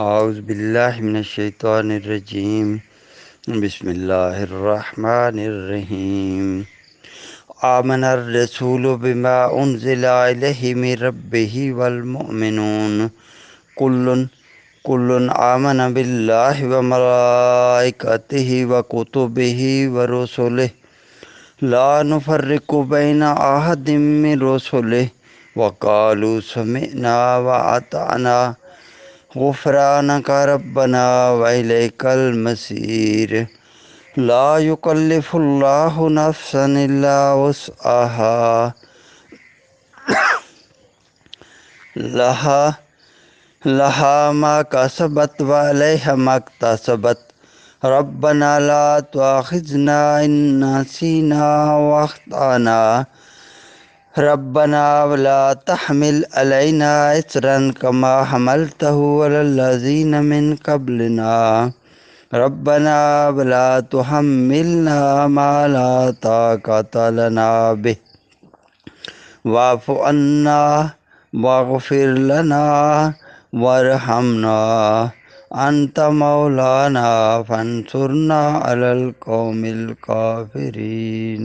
اعوذ باللہ من الشیطان الرجیم، بسم اللہ الرحمن الرحیم۔ آمن الرسول بما انزل الیہ من ربہ والمؤمنون کل آمن باللہ وملائکتہ وکتبہ ورسلہ لا نفرق بین احد من رسلہ وقالوا سمعنا واطعنا غفرانک ربنا وإلیک المصیر۔ لا یکلف اللہ نفسا الا وسعها لها ما کسبت وعلیہا ما اکتسبت ربنا لا تؤاخذنا ان نسینا واخطأنا ربنا ولا تحمل علينا إصرا كما حملته على الذين من قبلنا ربنا ولا تحملنا ما لا طاقة لنا به واعف عنا واغفر لنا وارحمنا أنت مولانا فانصرنا على القوم الكافرين۔